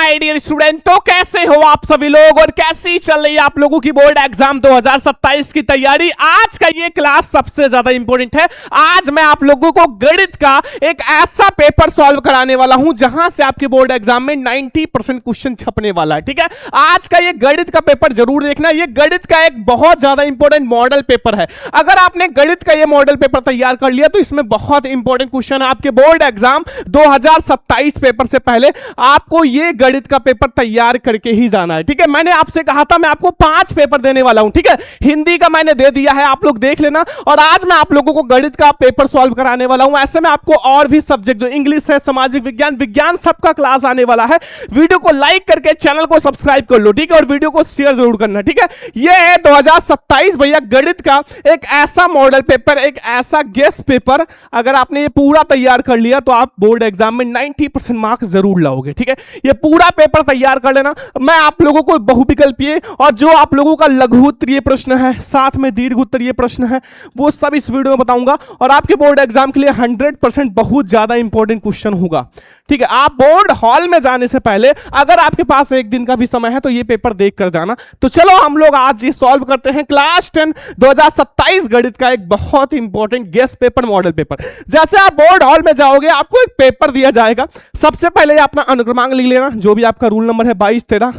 My dear student, तो कैसे हो आप सभी लोग और कैसी चल रही है आप लोगों की बोर्ड एग्जाम 2027 की तैयारी। आज का ये क्लास सबसे ज्यादा इंपॉर्टेंट है। आज मैं आप लोगों को गणित का एक ऐसा पेपर सॉल्व कराने वाला हूं जहां से आपके बोर्ड एग्जाम में 90% क्वेश्चन छपने वाला है। ठीक है, आज का ये गणित का पेपर जरूर देखना। ये गणित का एक बहुत ज्यादा इंपॉर्टेंट मॉडल पेपर है। अगर आपने गणित का ये मॉडल पेपर तैयार कर लिया तो इसमें बहुत इंपॉर्टेंट क्वेश्चन है। आपके बोर्ड एग्जाम 2027 पेपर से पहले आपको ये गणित का पेपर तैयार करके ही जाना है। ठीक है, मैंने आपसे कहा था मैं आपको 5 पेपर देने वाला हूं। ठीक है, हिंदी का मैंने दे दिया है, आप लोग देख लेना। और आज मैं आप लोगों को गणित का पेपर सॉल्व कराने वाला हूं। ऐसे में आपको और भी सब्जेक्ट जो इंग्लिश है, सामाजिक विज्ञान, विज्ञान सबका क्लास आने वाला है। वीडियो को लाइक करके चैनल को सब्सक्राइब कर लो। ठीक है, और वीडियो को शेयर जरूर करना। ठीक है, यह है 2027 भैया गणित का एक ऐसा मॉडल पेपर, एक ऐसा गेस्ट पेपर। अगर आपने ये पूरा तैयार कर लिया तो आप बोर्ड एग्जाम में 90% मार्क्स जरूर लाओगे। ठीक है, ये पूरा पेपर तैयार कर लेना। मैं आप लोगों को बहुविकल्पीय और जो आप लोगों का लघु उत्तरीय प्रश्न है, साथ में दीर्घ उत्तरीय प्रश्न है, वो सब इस वीडियो में बताऊंगा। और आपके बोर्ड एग्जाम के लिए 100% बहुत ज्यादा इंपॉर्टेंट क्वेश्चन होगा। ठीक है, आप बोर्ड हॉल में जाने से पहले अगर आपके पास एक दिन का भी समय है तो ये पेपर देख कर जाना। तो चलो हम लोग आज ये सॉल्व करते हैं क्लास 10 2027 गणित का एक बहुत important guest paper, model paper. जैसे आप बोर्ड हॉल में जाओगे आपको एक पेपर दिया जाएगा। सबसे पहले अपना अनुक्रमांक लिख लेना, जो भी आपका रूल नंबर है 22 13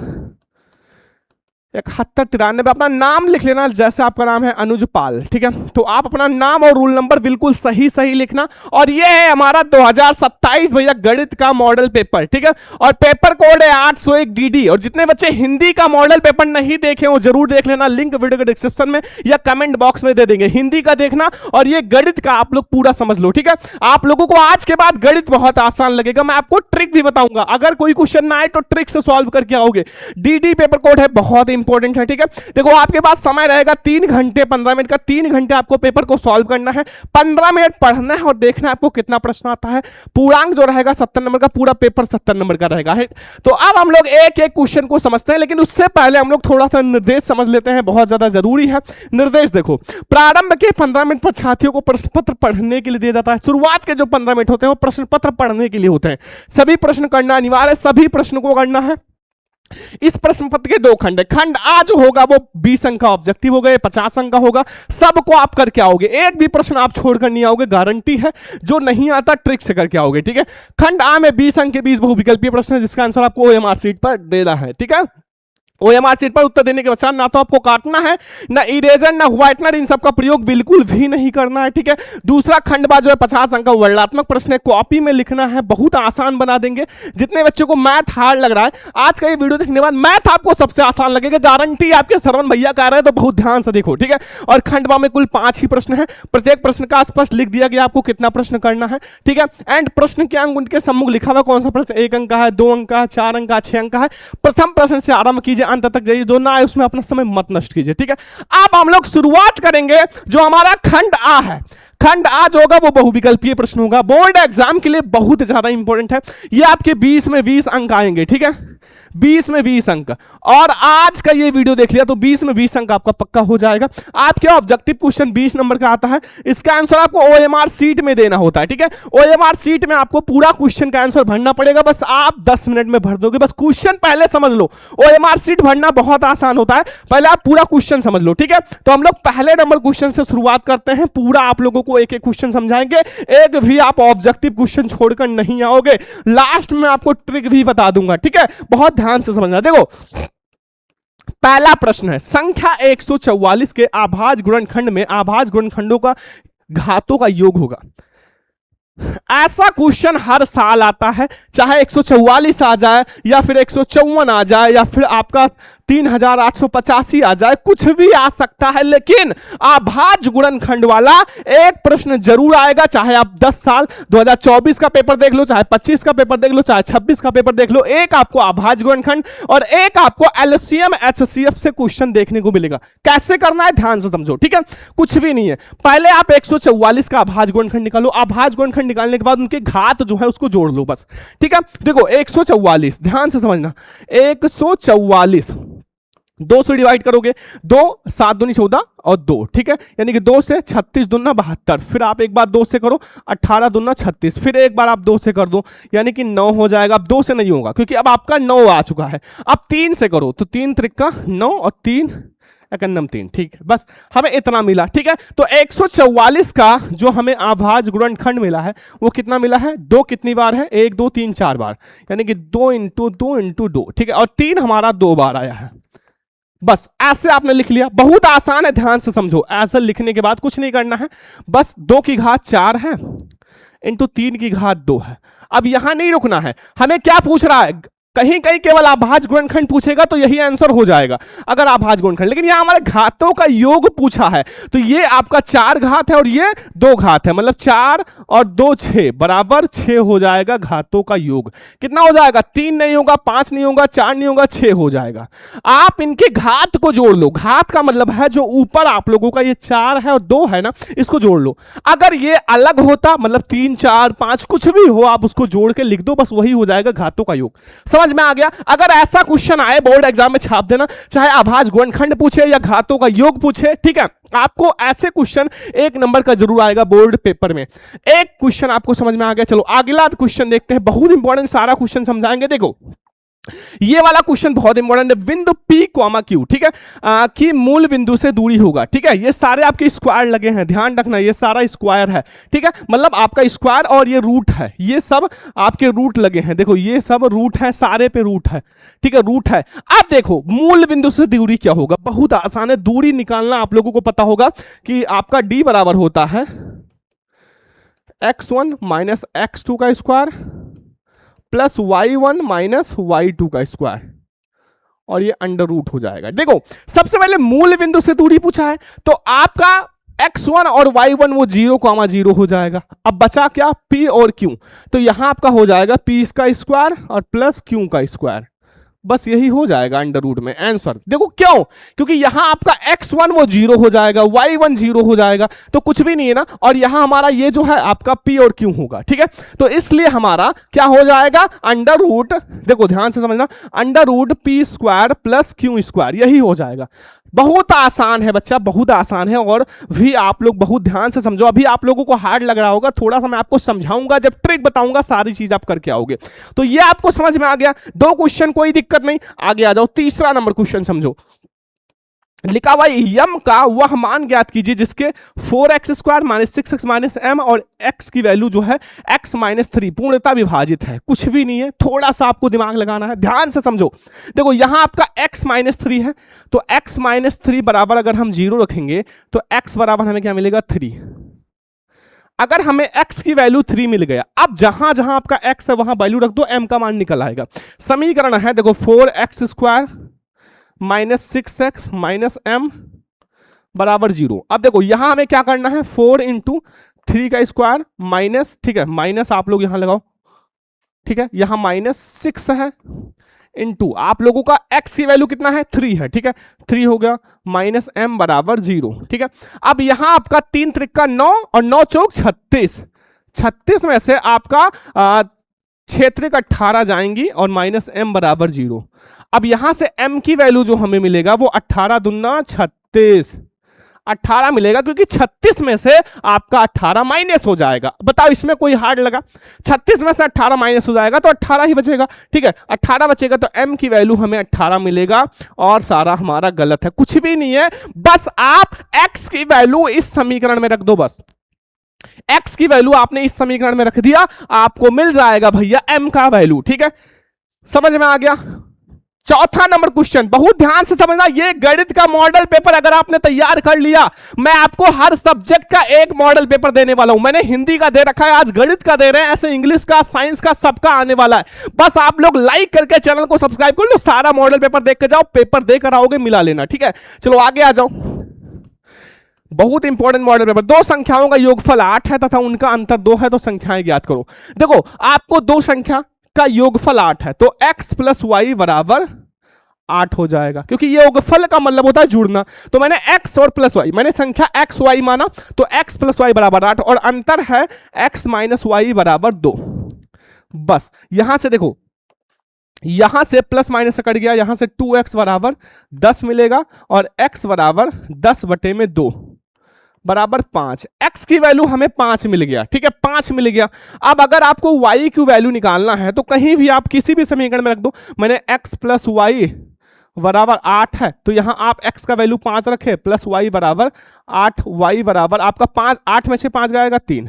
71 93। अपना नाम लिख लेना, जैसे आपका नाम है अनुज पाल। ठीक है, तो आप अपना नाम और रूल नंबर बिल्कुल सही सही लिखना। और ये है हमारा 2027 भैया गणित का मॉडल पेपर। ठीक है, और पेपर कोड है 801 DD। और जितने बच्चे हिंदी का मॉडल पेपर नहीं देखे हो जरूर देख लेना, लिंक वीडियो के डिस्क्रिप्शन में या कमेंट बॉक्स में दे देंगे। हिंदी का देखना और ये गणित का आप लोग पूरा समझ लो। ठीक है, आप लोगों को आज के बाद गणित बहुत आसान लगेगा। मैं आपको ट्रिक भी बताऊंगा, अगर कोई क्वेश्चन ना आए तो ट्रिक से सॉल्व करके आओगे। DD पेपर कोड है, बहुत इंपॉर्टेंट है। ठीक है, देखो आपके पास समय रहेगा 3 घंटे 15 मिनट का। 3 घंटे आपको पेपर को सॉल्व करना है, 15 मिनट पढ़ना है और देखना है आपको कितना प्रश्न आता है। पूर्णांक जो रहेगा 70 नंबर का, पूरा पेपर 70 नंबर का रहेगा। है तो अब हम लोग एक एक क्वेश्चन को समझते हैं, लेकिन उससे पहले हम लोग थोड़ा सा निर्देश समझ लेते हैं, बहुत ज्यादा जरूरी है। निर्देश देखो, प्रारंभ के 15 मिनट पर छात्रियों को प्रश्न पत्र पढ़ने के लिए दिया जाता है। शुरुआत के जो 15 मिनट होते हैं वो प्रश्न पत्र पढ़ने के लिए होते हैं। सभी प्रश्न करना अनिवार्य है, सभी प्रश्न को करना है। इस प्रश्न पत्र के 2 खंड है। खंड आ जो होगा वो 20 अंक का ऑब्जेक्टिव होगा, 50 अंक का होगा। सबको आप करके आओगे, एक भी प्रश्न आप छोड़कर नहीं आओगे, गारंटी है। जो नहीं आता ट्रिक से करके आओगे। ठीक है, खंड आ में 20 अंक के 20 बहुविकल्पीय प्रश्न है, जिसका आंसर आपको OMR शीट पर देना है। ठीक है, OMR शीट पर उत्तर देने के पश्चात ना तो आपको काटना है, ना इरेजर, ना व्हाइटनर, इन सब का प्रयोग बिल्कुल भी नहीं करना है। ठीक है, दूसरा खंडवा जो है 50 अंक का वर्णनात्मक प्रश्न है, कॉपी में लिखना है, बहुत आसान बना देंगे। जितने बच्चों को मैथ हार्ड लग रहा है, आज का ये वीडियो देखने के बाद मैथ आपको सबसे आसान लगेगा, गारंटी। आपके श्रवण भैया कह रहे हैं तो बहुत ध्यान से देखो। ठीक है, और खंडवा में कुल 5 ही प्रश्न है। प्रत्येक प्रश्न का स्पष्ट लिख दिया गया आपको कितना प्रश्न करना है। ठीक है, एंड प्रश्न के अंक उनके सम्मुख लिखा हुआ, कौन सा प्रश्न 1 अंक का है, 2 अंक का है, 4 अंक का, 6 अंक का है। प्रथम प्रश्न से आरंभ कीजिए, अंत तक जाइए, जो ना आए उसमें अपना समय मत नष्ट कीजिए। ठीक है, अब हम लोग शुरुआत करेंगे जो हमारा खंड आ है। खंड आ जो होगा वो बहुविकल्पीय प्रश्न होगा, बोर्ड एग्जाम के लिए बहुत ज्यादा इंपॉर्टेंट है। ये आपके 20 में 20 अंक आएंगे। ठीक है, 20 में 20 अंक। और आज का ये वीडियो देख लिया तो 20 में 20 अंक आपका पक्का हो जाएगा। आपके ऑब्जेक्टिव क्वेश्चन 20 नंबर का आता है, इसका आंसर आपको OMR शीट में देना होता है। ठीक है, OMR शीट में आपको पूरा क्वेश्चन का आंसर भरना पड़ेगा, बस आप 10 मिनट में भर दोगे। बस क्वेश्चन पहले समझ लो, OMR शीट भरना बहुत आसान होता है, पहले आप पूरा क्वेश्चन समझ लो। ठीक है, तो हम लोग पहले नंबर क्वेश्चन से शुरुआत करते हैं। पूरा आप लोगों को एक एक क्वेश्चन समझाएंगे, एक भी आप ऑब्जेक्टिव क्वेश्चन छोड़कर नहीं आओगे। लास्ट में आपको ट्रिक भी बता दूंगा। ठीक है, बहुत ध्यान से समझना। देखो पहला प्रश्न है, संख्या 144 के अभाज्य गुणनखंड में अभाज्य गुणनखंडों का घातों का योग होगा। ऐसा क्वेश्चन हर साल आता है, चाहे 144 आ जाए या फिर 154 आ जाए या फिर आपका 3885 आ जाए, कुछ भी आ सकता है। लेकिन अभाज्य गुणनखंड वाला एक प्रश्न जरूर आएगा, चाहे आप 10 साल 2024 का पेपर देख लो, चाहे 25 का पेपर देख लो, चाहे 26 का पेपर देख लो, एक आपको अभाज्य गुणनखंड और एक आपको LCM HCF से क्वेश्चन देखने को मिलेगा। कैसे करना है ध्यान से समझो। ठीक है, कुछ भी नहीं है, पहले आप 144 का अभाज्य गुणनखंड निकालो। अभाज्य गुणनखंड निकालने के बाद उनके घात जो है उसको जोड़ लो बस। ठीक है, देखो 144, ध्यान से समझना, 144 2 से डिवाइड करोगे, 2 7 दूनी 14 और 2, ठीक है, यानी कि 2 से 36 दूना 72, फिर आप एक बार 2 से करो 18 दूना 36, फिर एक बार आप 2 से कर दो यानी कि 9 हो जाएगा। अब 2 से नहीं होगा क्योंकि अब आपका 9 आ चुका है। अब 3 से करो तो 3 त्रिका 9 और 3 एकन्नम 3, ठीक है, बस हमें इतना मिला, ठीक है। तो 144 का जो हमें अभाज्य गुणनखंड मिला है वो कितना मिला है, 2 कितनी बार है, 1 2 3 4 बार, यानी कि 2 × 2 × 2, ठीक है, और 3 हमारा 2 बार आया है। बस ऐसे आपने लिख लिया, बहुत आसान है, ध्यान से समझो। ऐसे लिखने के बाद कुछ नहीं करना है, बस 2 की घात 4 है इंटू 3 की घात 2 है। अब यहां नहीं रुकना है, हमें क्या पूछ रहा है, कहीं कहीं केवल अभाज्य गुणनखंड पूछेगा तो यही आंसर हो जाएगा अगर अभाज्य गुणनखंड, लेकिन यहां हमारे घातों का योग पूछा है तो ये आपका 4 घात है और ये 2 घात है, मतलब 4 और 2 6 बराबर 6 हो जाएगा घातों का योग। कितना हो जाएगा, 3 नहीं होगा, 5 नहीं होगा, 4 नहीं होगा, 6 हो जाएगा। आप इनके घात को जोड़ लो, घात का मतलब है जो ऊपर आप लोगों का ये 4 है और 2 है ना, इसको जोड़ लो। अगर ये अलग होता, मतलब 3 4 5 कुछ भी हो, आप उसको जोड़ के लिख दो, बस वही हो जाएगा घातों का योग। समझ में आ गया। अगर ऐसा क्वेश्चन आए बोर्ड एग्जाम में छाप देना, चाहे अभाज्य गुणनखंड पूछे या घातों का योग पूछे, ठीक है, आपको ऐसे क्वेश्चन 1 नंबर का जरूर आएगा बोर्ड पेपर में। एक क्वेश्चन आपको समझ में आ गया, चलो अगला क्वेश्चन देखते हैं, बहुत इंपॉर्टेंट, सारा क्वेश्चन समझाएंगे। देखो ये वाला क्वेश्चन बहुत इंपॉर्टेंट है, बिंदु P, Q, ठीक है, कि मूल बिंदु से दूरी होगा, ठीक है, ये सारे आपके स्क्वायर लगे हैं, ध्यान रखना ये सारा स्क्वायर है, ठीक है, मतलब आपका स्क्वायर और ये रूट है, ये सब आपके रूट लगे हैं, देखो ये सब रूट है, सारे पे रूट है, ठीक है, रूट है। अब देखो मूल बिंदु से दूरी क्या होगा, बहुत आसान है, दूरी निकालना आप लोगों को पता होगा कि आपका d बराबर होता है x1 माइनस x2 का square plus y1 minus y2 का स्क्वायर, और ये अंडर रूट हो जाएगा। देखो सबसे पहले मूल बिंदु से दूरी पूछा है तो आपका x1 और y1 वो 0,0 हो जाएगा। अब बचा क्या, p और q, तो यहां आपका हो जाएगा p का स्क्वायर और प्लस q का स्क्वायर, बस यही हो जाएगा अंडर रूट में आंसर। देखो क्यों, क्योंकि यहां आपका x1 वो 0 हो जाएगा, y1 0 हो जाएगा, तो कुछ भी नहीं है ना, और यहां हमारा ये जो है आपका p और q होगा, ठीक है, तो इसलिए हमारा क्या हो जाएगा अंडर रूट, देखो ध्यान से समझना, under root p square plus q square, यही हो जाएगा। बहुत आसान है बच्चा, बहुत आसान है, और भी आप लोग बहुत ध्यान से समझो। अभी आप लोगों को हार्ड लग रहा होगा, थोड़ा सा मैं आपको समझाऊंगा, जब ट्रिक बताऊंगा सारी चीज आप करके आओगे। तो ये आपको समझ में आ गया, 2 क्वेश्चन कोई दिक्कत नहीं, आगे आ जाओ। तीसरा नंबर क्वेश्चन समझो, लिखा हुआ यम का वह मान ज्ञात कीजिए जिसके 4x square minus 6x minus m और x की वैल्यू जो है x माइनस 3 पूर्णतः विभाजित है। कुछ भी नहीं है, थोड़ा सा आपको दिमाग लगाना है, ध्यान से समझो। देखो यहां आपका x माइनस 3 है, तो x माइनस 3 बराबर अगर हम 0 रखेंगे तो x बराबर हमें क्या मिलेगा, 3। अगर हमें x की वैल्यू 3 मिल गया, अब जहां जहां आपका x है वहां वैल्यू रख दो, m का मान निकल आएगा। समीकरण है देखो 4x square minus 6x minus m बराबर 0। अब देखो यहां हमें क्या करना है, 4 × 3 का स्क्वायर माइनस, ठीक है, माइनस आप लोग यहां लगाओ, ठीक है, यहां माइनस 6 है इंटू आप लोगों का x की वैल्यू कितना है, 3 है, ठीक है, 3 हो गया माइनस m बराबर 0, ठीक है। अब यहां आपका 3 त्रिका 9 और 9 चौक 36, 36 में से आपका 6 त्रिक 18 जाएंगी और माइनस m बराबर 0। अब यहां से m की वैल्यू जो हमें मिलेगा वो 18 दूना 36, 18 मिलेगा, क्योंकि 36 में से आपका 18 माइनस हो जाएगा। बताओ इसमें कोई हार्ड लगा, 36 में से 18 माइनस हो जाएगा तो 18 ही बचेगा, ठीक है, 18 बचेगा तो m की वैल्यू हमें 18 मिलेगा, और सारा हमारा गलत है, कुछ भी नहीं है। बस आप x की वैल्यू इस समीकरण में रख दो, बस x की वैल्यू आपने इस समीकरण में रख दिया, आपको मिल जाएगा भैया m का वैल्यू, ठीक है, समझ में आ गया। चौथा नंबर क्वेश्चन बहुत ध्यान से समझना, ये गणित का मॉडल पेपर अगर आपने तैयार कर लिया, मैं आपको हर सब्जेक्ट का एक मॉडल पेपर देने वाला हूं। मैंने हिंदी का दे रखा है, आज गणित का दे रहे हैं, ऐसे इंग्लिश का, साइंस का, सबका आने वाला है। बस आप लोग लाइक करके चैनल को सब्सक्राइब कर लो, सारा मॉडल पेपर देख के जाओ, पेपर देकर आओगे मिला लेना, ठीक है। चलो आगे आ जाओ, बहुत इंपॉर्टेंट मॉडल पेपर। 2 संख्याओं का योगफल 8 है तथा उनका अंतर 2 है, तो संख्याएं ज्ञात करो। देखो आपको 2 संख्या का योगफल 8 है, तो x प्लस वाई बराबर 8 हो जाएगा, क्योंकि ये योगफल का मतलब होता है जुड़ना। तो मैंने x और प्लस वाई, मैंने संख्या x y माना, तो x प्लस वाई बराबर 8, और अंतर है x माइनस वाई बराबर 2। बस यहां से देखो यहां से प्लस माइनस से कट गया, यहां से 2x बराबर 10 मिलेगा और x बराबर 10/2 बराबर 5। x की वैल्यू हमें 5 मिल गया, ठीक है, 5 मिल गया। अब अगर आपको y की वैल्यू निकालना है तो कहीं भी आप किसी भी समीकरण में रख दो। मैंने x प्लस वाई बराबर 8 है तो यहां आप x का वैल्यू 5 रखे प्लस y बराबर 8, y बराबर आपका 5, 8 में से 5 जाएगा 3,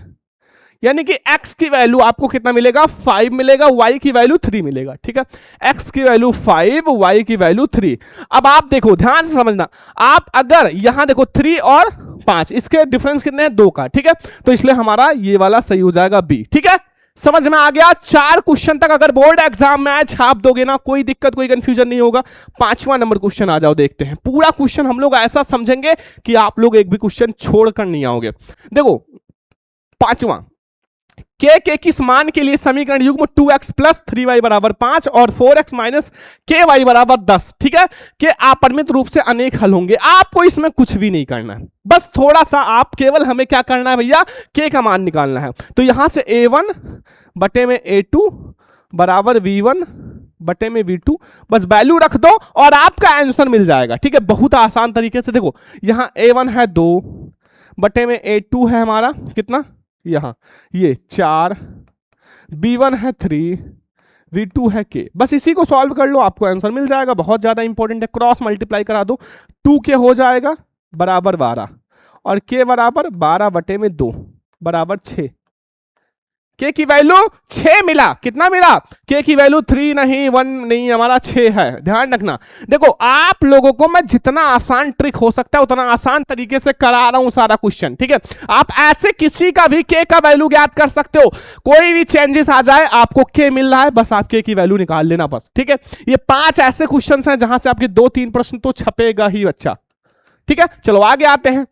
यानी कि x की वैल्यू आपको कितना मिलेगा 5 मिलेगा, y की वैल्यू 3 मिलेगा, ठीक है, x की वैल्यू 5, y की वैल्यू 3। अब आप देखो ध्यान से समझना, आप अगर यहां देखो 3 और 5 इसके डिफरेंस कितने हैं 2 का, ठीक है, तो इसलिए हमारा ये वाला सही हो जाएगा बी, ठीक है, समझ में आ गया। 4 क्वेश्चन तक अगर बोर्ड एग्जाम में छाप दोगे ना, कोई दिक्कत कोई कंफ्यूजन नहीं होगा। 5वां नंबर क्वेश्चन आ जाओ, देखते हैं। पूरा क्वेश्चन हम लोग ऐसा समझेंगे कि आप लोग एक भी क्वेश्चन छोड़कर नहीं आओगे। देखो 5वां, के किस मान के लिए समीकरण युग्म 2x प्लस 3y बराबर 5 और 4x माइनस ky बराबर 10, ठीक है, के अपरिमित रूप से अनेक हल होंगे। आपको इसमें कुछ भी नहीं करना है, बस थोड़ा सा आप केवल हमें क्या करना है भैया, के का मान निकालना है। तो यहां से a1 बटे में a2 बराबर v1 बटे में v2, बस वैल्यू रख दो और आपका आंसर मिल जाएगा, ठीक है, बहुत आसान तरीके से। देखो यहां a1 है 2 बटे में a2 है हमारा कितना, यहां ये 4, b1 है 3, v2 है k, बस इसी को सॉल्व कर लो आपको आंसर मिल जाएगा। बहुत ज्यादा इंपॉर्टेंट है, क्रॉस मल्टीप्लाई करा दो, 2k हो जाएगा बराबर 12 और k बराबर 12/2 बराबर 6। के की वैल्यू 6 मिला, कितना मिला, के की वैल्यू 3 नहीं 1 नहीं, हमारा 6 है, ध्यान रखना। देखो आप लोगों को मैं जितना आसान ट्रिक हो सकता है उतना आसान तरीके से करा रहा हूं सारा क्वेश्चन, ठीक है, आप ऐसे किसी का भी के का वैल्यू ज्ञात कर सकते हो, कोई भी चेंजेस आ जाए आपको के मिल रहा है, बस आप के की वैल्यू निकाल लेना बस, ठीक है। ये 5 ऐसे क्वेश्चन हैं जहां से आपके 2-3 प्रश्न तो छपेगा ही बच्चा, ठीक है। चलो आगे आते हैं,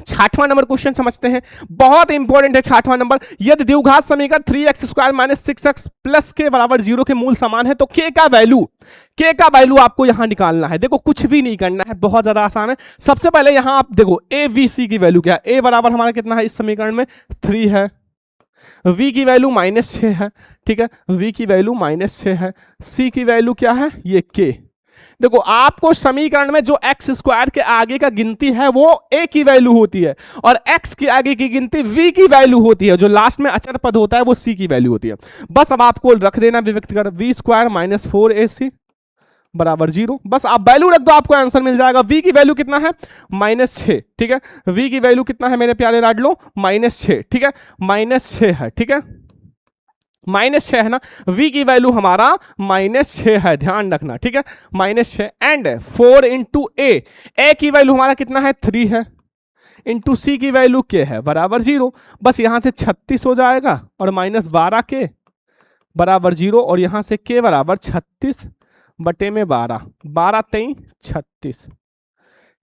6वां नंबर क्वेश्चन समझते हैं, बहुत इंपॉर्टेंट है 6वां नंबर। यदि द्विघात समीकरण 3x square minus 6x plus के बराबर 0 के मूल समान है तो के का वैल्यू आपको यहां निकालना है। देखो कुछ भी नहीं करना है, बहुत ज्यादा आसान है। सबसे पहले यहां आप देखो ए बी सी की वैल्यू क्या है, ए बराबर हमारा कितना है इस समीकरण में 3 है, v की वैल्यू -6 है, ठीक है, v की वैल्यू -6 है, c की वैल्यू क्या है ये k। देखो आपको समीकरण में जो एक्स स्क्वायर के आगे का गिनती है वो a की वैल्यू होती है और x के आगे की गिनती v की वैल्यू होती है, जो लास्ट में अचर पद होता है वो c की वैल्यू होती है। बस अब आपको रख देना विभक्त कर v स्क्वायर माइनस 4ac बराबर 0, बस आप वैल्यू रख दो आपको आंसर मिल जाएगा। v की वैल्यू कितना है -6, ठीक है, v की वैल्यू कितना है मेरे प्यारे लाडलो -6, ठीक है, -6 है, ठीक है, -6 है ना, v की वैल्यू हमारा -6 है, ध्यान रखना, ठीक है, -6 एंड 4 इंटू a की वैल्यू हमारा कितना है 3 है, इंटू c की वैल्यू k है बराबर 0, बस यहां से 36 हो जाएगा और -12 k बराबर 0 और यहां से k बराबर 36 बटे में 12, 12 3 36,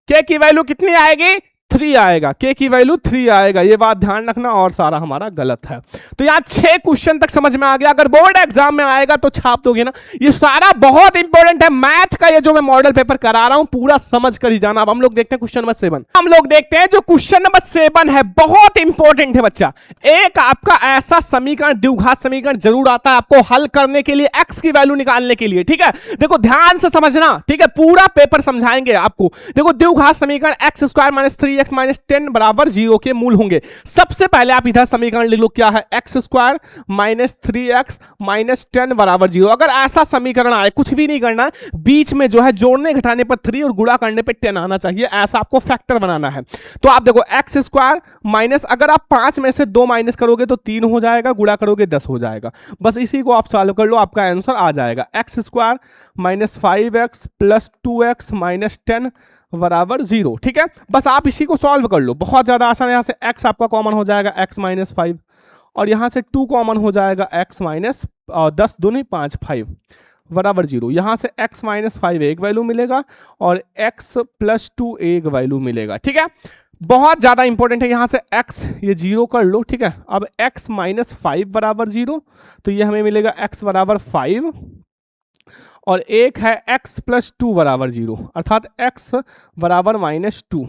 k की वैल्यू कितनी आएगी 3 आएगा, k की वैल्यू 3 आएगा, ये बात ध्यान रखना और सारा हमारा गलत है। तो यहाँ 6 क्वेश्चन तक समझ में आ गया, अगर बोर्ड एग्जाम में आएगा तो छाप दोगे ना, ये सारा बहुत इंपॉर्टेंट है। मैथ का ये जो मैं मॉडल पेपर करा रहा हूं पूरा समझ कर ही जाना। अब हम लोग देखते हैं क्वेश्चन नंबर 7, हम लोग देखते हैं जो क्वेश्चन नंबर 7 है, बहुत इंपॉर्टेंट है बच्चा। एक आपका ऐसा समीकरण द्विघात समीकरण जरूर आता है आपको हल करने के लिए, एक्स की वैल्यू निकालने के लिए, ठीक है। देखो ध्यान से समझना, ठीक है, पूरा पेपर समझाएंगे आपको। देखो द्विघात समीकरण x square minus 3x minus 10 बराबर 0 के मूल होंगे। सबसे पहले आप इधर समीकरण लिख लो, क्या है x square minus 3x minus 10 बराबर 0। अगर ऐसा समीकरण आए कुछ भी नहीं करना, बीच में जो है जोड़ने घटाने पर 3 और गुणा करने पर 10 आना चाहिए, ऐसा आपको फैक्टर बनाना है। तो आप देखो एक्स स्क्वायर माइनस, अगर आप 5 में से 2 माइनस करोगे तो 3 हो जाएगा, गुणा करोगे 10 हो जाएगा, बस इसी को आप सॉल्व कर लो, आपका आंसर आ जाएगा। X square minus 5x plus 2x minus 10 बराबर 0, ठीक है, बस आप इसी को सॉल्व कर लो, बहुत ज्यादा आसान है। यहां से x आपका कॉमन हो जाएगा x माइनस 5 और यहां से 2 कॉमन हो जाएगा x माइनस 10 दूनी 5 5 बराबर 0। यहां से x माइनस 5 एक वैल्यू मिलेगा और x प्लस 2 एक वैल्यू मिलेगा, ठीक है, बहुत ज्यादा इंपॉर्टेंट है। यहां से x ये 0 कर लो, ठीक है। अब x माइनस 5 बराबर 0, तो ये हमें मिलेगा x बराबर 5 और एक है x प्लस 2 बराबर 0, अर्थात x बराबर -2,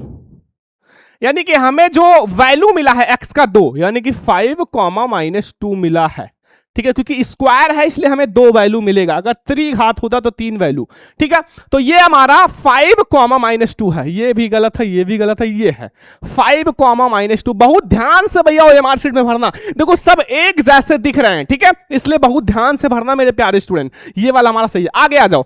यानी कि हमें जो वैल्यू मिला है x का 2, यानी कि 5 कॉमा -2 मिला है, ठीक है, क्योंकि स्क्वायर है इसलिए हमें 2 वैल्यू मिलेगा, अगर 3 घात होता तो 3 वैल्यू। ठीक है, तो ये हमारा 5 कॉमा -2 है, ये भी गलत है, ये भी गलत है, ये है 5 कॉमा -2। बहुत ध्यान से भैया ओएमआर शीट में भरना, देखो सब एक जैसे दिख रहे हैं, ठीक है, इसलिए बहुत ध्यान से भरना मेरे प्यारे स्टूडेंट। ये वाला हमारा सही है। आगे आ जाओ,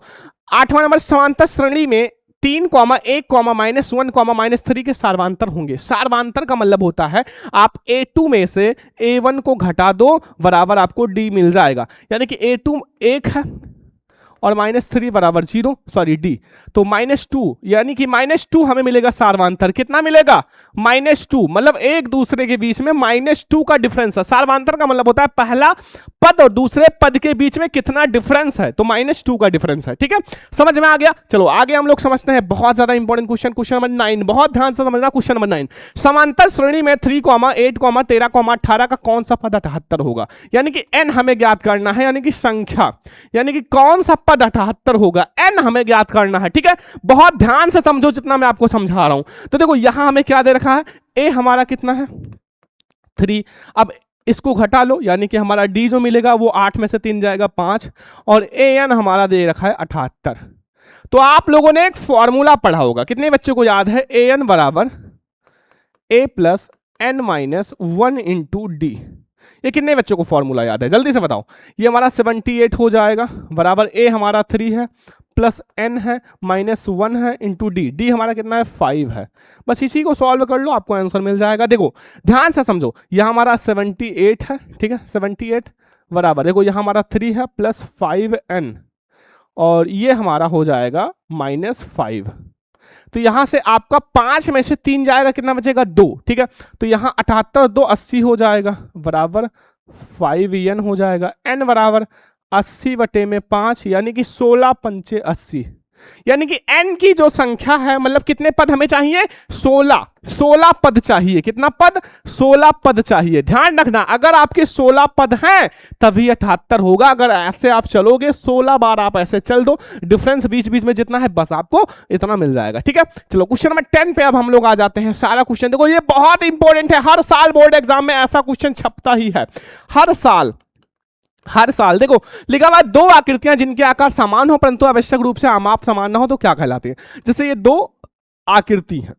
8वां नंबर, समांतर श्रेणी में 3, 1, -1, -3 के सार्वांतर होंगे। सार्वांतर का मतलब होता है आप A2 में से A1 को घटा दो, बराबर आपको D मिल जाएगा। यानी कि A2 1 है और -3 बराबर 0, सॉरी D, तो -2, यानी कि -2 हमें मिलेगा सार्वांतर। कितना मिलेगा? -2, मतलब एक दूसरे के बीच में -2 का डिफरेंस है। सार्वांतर का मतलब होता है पहला पद और दूसरे पद के बीच में कितना डिफरेंस है, तो -2 का डिफरेंस है। ठीक है, समझ में आ गया। चलो आगे हम लोग समझते हैं, बहुत ज्यादा इंपॉर्टेंट क्वेश्चन, क्वेश्चन नंबर 9, बहुत ध्यान से समझना। क्वेश्चन नंबर 9, समांतर श्रेणी में 3, 8, 13, 18 का कौन सा पद 78 होगा? यानी कि n हमें ज्ञात करना है, यानी कि संख्या, यानी कि कौन सा पद 78 होगा, n हमें ज्ञात करना है। ठीक है, बहुत ध्यान से समझो जितना मैं आपको समझा रहा हूं। तो देखो यहां हमें क्या दे रखा है, a हमारा कितना है 3, अब इसको घटा लो, यानी कि हमारा d जो मिलेगा वो 8 में से 3 जाएगा 5, और an हमारा दे रखा है 78। तो आप लोगों ने एक फॉर्मूला पढ़ा होगा, कितने बच्चों को याद है? an बराबर a plus n minus 1 into D. ये कितने बच्चों को फॉर्मूला याद है, जल्दी से बताओ। ये हमारा 78 हो जाएगा, बराबर a हमारा 3 है, प्लस n है, -1 है, इंटू डी। डी हमारा कितना है? 5 है। बस इसी को सॉल्व कर लो, आपको आंसर मिल जाएगा। देखो ध्यान से समझो, यह हमारा 78 है, ठीक है, 78 बराबर, देखो यहाँ हमारा 3 है प्लस 5n, और ये हमारा हो जाएगा -5। तो यहां से आपका 5 में से 3 जाएगा, कितना बचेगा? 2। ठीक है, तो यहाँ 78 2 80 हो जाएगा, बराबर 5n हो जाएगा। n बराबर 80/5, यानी कि 16 पंचे 80, यानी कि n की जो संख्या है, मतलब कितने पद हमें चाहिए? 16 पद चाहिए। कितना पद? 16 पद चाहिए। ध्यान रखना, अगर आपके 16 पद हैं तभी 78 होगा। अगर ऐसे आप चलोगे 16 बार आप ऐसे चल दो, डिफरेंस बीच बीच में जितना है बस आपको इतना मिल जाएगा। ठीक है, चलो क्वेश्चन नंबर 10 पे अब हम लोग आ जाते हैं। सारा क्वेश्चन देखो, ये बहुत इंपॉर्टेंट है, हर साल बोर्ड एग्जाम में ऐसा क्वेश्चन छपता ही है, हर साल। देखो लिखा हुआ 2 आकृतियां जिनके आकार समान हो परंतु आवश्यक रूप से आमाप समान ना हो तो क्या कहलाती है? जैसे ये 2 आकृति हैं,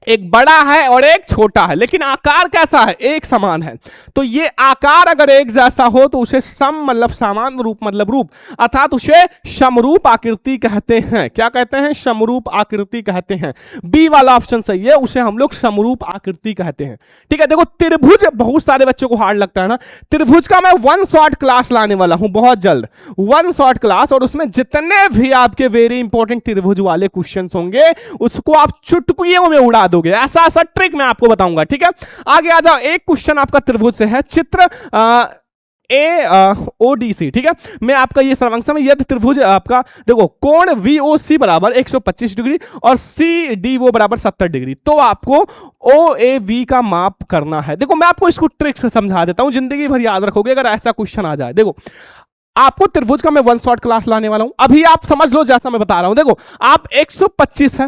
एक बड़ा है और एक छोटा है, लेकिन आकार कैसा है? एक समान है। तो ये आकार अगर एक जैसा हो तो उसे सम मतलब समान, रूप मतलब रूप, अर्थात उसे समरूप आकृति कहते हैं। क्या कहते हैं? समरूप आकृति कहते हैं। बी वाला ऑप्शन सही है, उसे हम लोग समरूप आकृति कहते हैं। ठीक है, देखो त्रिभुज बहुत सारे बच्चों को हार्ड लगता है ना, त्रिभुज का मैं 1 शॉर्ट क्लास लाने वाला हूं बहुत जल्द, 1 शॉर्ट क्लास, और उसमें जितने भी आपके वेरी इंपॉर्टेंट त्रिभुज वाले क्वेश्चन होंगे उसको आप चुटकियों में उड़ा दोगे। ऐसा ऐसा ट्रिक मैं आपको बताऊंगा। ठीक है, आगे आ जाओ। एक क्वेश्चन आपका त्रिभुज से है, चित्र AODC। ठीक है, मैं आपका ये सर्वांश में यदि त्रिभुज आपका देखो कोण VOC बराबर 125 डिग्री और CDO बराबर 70 डिग्री, तो आपको OAV का माप करना है। देखो मैं आपको इसको ट्रिक से समझा देता हूं, जिंदगी भर याद रखोगे अगर ऐसा क्वेश्चन आ जाए। देखो आपको त्रिभुज का मैं 1 शॉर्ट क्लास लाने वाला हूं, अभी आप समझ लो जैसा मैं बता रहा हूं। देखो आप 125 है,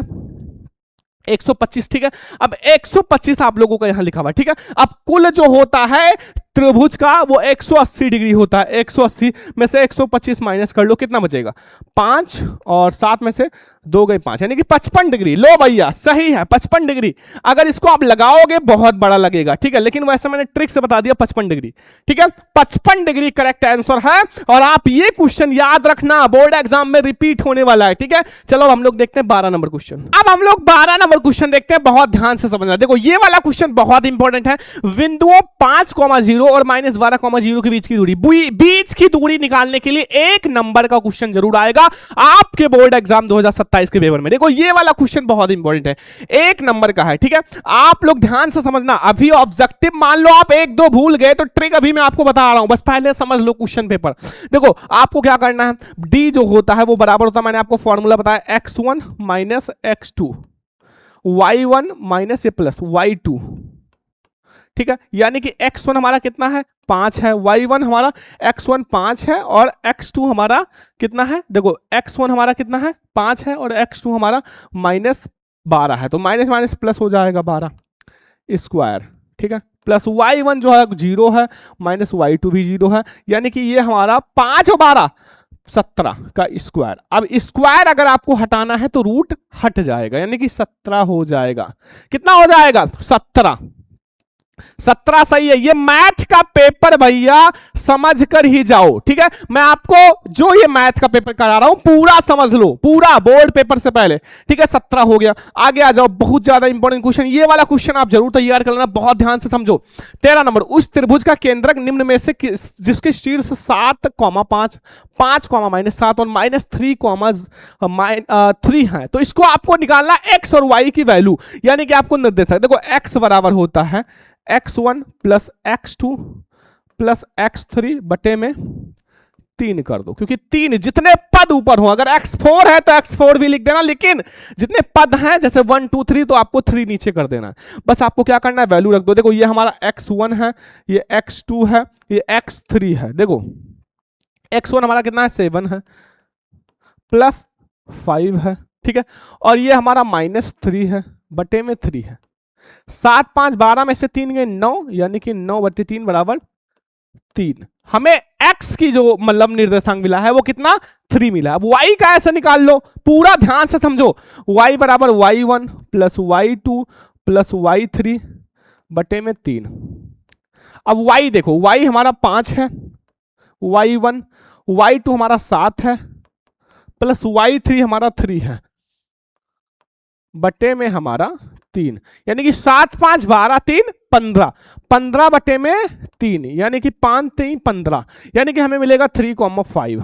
125, ठीक है, अब 125 आप लोगों का यहां लिखा हुआ है। ठीक है, अब कुल जो होता है त्रिभुज का वो 180 डिग्री होता है। 180 में से 125 माइनस कर लो, कितना बचेगा? 5, और 7 में से 2 गए 5, यानी कि 55 डिग्री। लो भैया सही है 55 डिग्री। अगर इसको आप लगाओगे बहुत बड़ा लगेगा, ठीक है, लेकिन वैसे मैंने ट्रिक से बता दिया 55 डिग्री। ठीक है, 55 डिग्री करेक्ट आंसर है, और आप ये क्वेश्चन याद रखना, बोर्ड एग्जाम में रिपीट होने वाला है। ठीक है, चलो हम लोग देखते हैं 12 नंबर क्वेश्चन। अब हम लोग 12 नंबर क्वेश्चन देखते हैं, बहुत ध्यान से समझना। देखो ये वाला क्वेश्चन बहुत इंपॉर्टेंट है। बिंदुओं 5,0 और -12,0 के बीच की दूरी, बीच की दूरी निकालने के लिए 1 नंबर का क्वेश्चन जरूर आएगा आपके बोर्ड एग्जाम 2027 के पेपर में। देखो ये वाला क्वेश्चन बहुत इंपॉर्टेंट है, 1 नंबर का है। ठीक है, आप लोग ध्यान से समझना। अभी ऑब्जेक्टिव मान लो आप 1-2 भूल गए तो ट्रिक अभी मैं आपको बता रहा हूं, बस पहले समझ लो क्वेश्चन पेपर। देखो आपको क्या करना है, डी जो होता है वो बराबर होता है, मैंने आपको फॉर्मूला बताया, x1 minus x2, y1 minus ये प्लस y2। ठीक है, यानी कि x1 हमारा कितना है? 5 है, y1 हमारा x1 5 है, और x2 हमारा कितना है? देखो x1 हमारा कितना है? 5 है, और x2 हमारा -12 है, तो माइनस माइनस प्लस हो जाएगा 12 स्क्वायर। ठीक है, प्लस y1 जो है 0 है, माइनस y2 भी 0 है, यानी कि ये हमारा 5 और 12 17 का स्क्वायर। अब स्क्वायर अगर आपको हटाना है तो रूट हट जाएगा, यानी कि 17 हो जाएगा। कितना हो जाएगा? 17। 17 सही है। ये मैथ का पेपर भैया समझ कर ही जाओ, ठीक है। मैं आपको जो ये मैथ का पेपर करा रहा हूं पूरा समझ लो, पूरा बोर्ड पेपर से पहले, ठीक है। 17 हो गया। आगे आ जाओ, बहुत ज्यादा इंपॉर्टेंट क्वेश्चन, ये वाला क्वेश्चन आप जरूर तैयार कर लेना, बहुत ध्यान से समझो। 13 नंबर, उस त्रिभुज का केंद्रक निम्न में से जिसके शीर्ष 7, 5, 5, -7 और -3 है, तो इसको आपको निकालना x और y की वैल्यू, यानी कि आपको निर्देशक देखो x बराबर होता है x1 plus x2 plus x3 बटे में 3 कर दो, क्योंकि 3 जितने पद ऊपर हो, अगर x4 है तो x4 भी लिख देना, लेकिन जितने पद हैं जैसे 1 2 3 तो आपको 3 नीचे कर देना है। बस आपको क्या करना है, वैल्यू रख दो। देखो ये हमारा x1 है, ये x2 है, ये x3 है। देखो x1 हमारा कितना है, 7 है, प्लस 5 है, ठीक है, और ये हमारा -3 है, बटे में 3 है। 7 5 12 में से 3 गए 9, यानी कि 9/3 बराबर 3। हमें x की जो मतलब निर्देशांक मिला है वो कितना, 3 मिला। अब y का ऐसे निकाल लो, पूरा ध्यान से समझो। y बराबर y1 plus y2 plus y3 बटे में 3। अब y देखो, y हमारा 5 है, y1, y2 हमारा 7 है, प्लस y3 हमारा 3 है, बटे में हमारा 3, यानी कि 7 5 12 3 15, 15 बटे में 3, यानी कि 5 3 15, यानी कि हमें मिलेगा 3,5।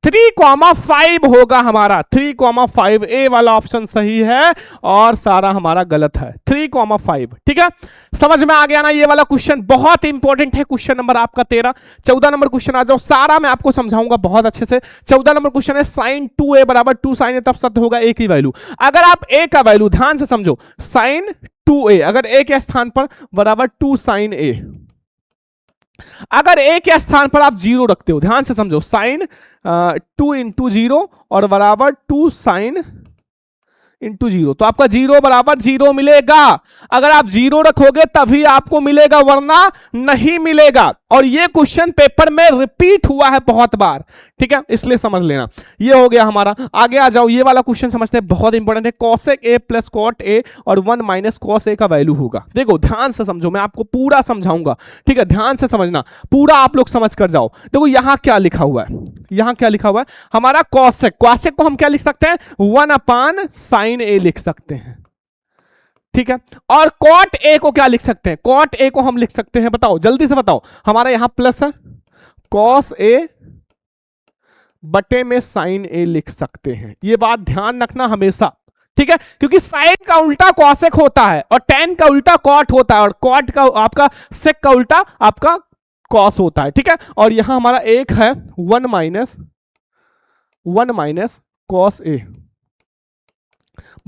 3,5 होगा हमारा, 3,5। ए वाला ऑप्शन सही है और सारा हमारा गलत है, 3,5, ठीक है। समझ में आ गया ना? ये वाला क्वेश्चन बहुत इंपॉर्टेंट है, क्वेश्चन नंबर आपका 13। 14 नंबर क्वेश्चन आ जाओ, सारा मैं आपको समझाऊंगा बहुत अच्छे से। 14 नंबर क्वेश्चन है sin 2a बराबर 2 sin a, तब सत्य होगा a की वैल्यू। अगर आप a का वैल्यू ध्यान से समझो, sin 2a अगर a के स्थान पर बराबर 2 sin a, अगर a के स्थान पर आप 0 रखते हो, ध्यान से समझो, साइन 2 इंटू 0 और बराबर 2 साइन इंटू 0, तो आपका 0 बराबर 0 मिलेगा। अगर आप 0 रखोगे तभी आपको मिलेगा, वरना नहीं मिलेगा। और ये क्वेश्चन पेपर में रिपीट हुआ है बहुत बार, ठीक है, इसलिए समझ लेना। ये हो गया हमारा। आगे आ जाओ, ये वाला क्वेश्चन समझते हैं, बहुत इंपॉर्टेंट है। cosec a plus cot a और 1 माइनस cos a का वैल्यू होगा। देखो ध्यान से समझो, मैं आपको पूरा समझाऊंगा, ठीक है, ध्यान से समझना, पूरा आप लोग समझ कर जाओ। देखो यहां क्या लिखा हुआ है, यहां क्या लिखा हुआ है हमारा cosec, cosec को हम क्या लिख सकते हैं, 1 sin a लिख सकते हैं, ठीक है। और cot a को क्या लिख सकते हैं, cot a को हम लिख सकते हैं, बताओ जल्दी से बताओ, हमारा यहां प्लस है, cos a बटे में sin a लिख सकते हैं। ये बात ध्यान रखना हमेशा, ठीक है, क्योंकि sin का उल्टा cosec होता है और tan का उल्टा cot होता है और cot का आपका sec का उल्टा आपका cos होता है, ठीक है। और यहां हमारा एक है 1 माइनस cos a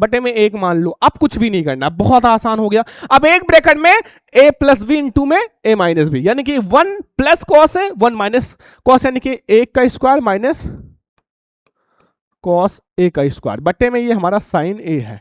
बटे में 1 मान लो। अब कुछ भी नहीं करना, बहुत आसान हो गया। अब एक ब्रैकेट में a प्लस बी इंटू में a माइनस बी, यानी कि 1 प्लस कॉस है 1 माइनस कॉस, यानी कि 1 का स्क्वायर माइनस कॉस a का स्क्वायर बटे में ये हमारा साइन a है।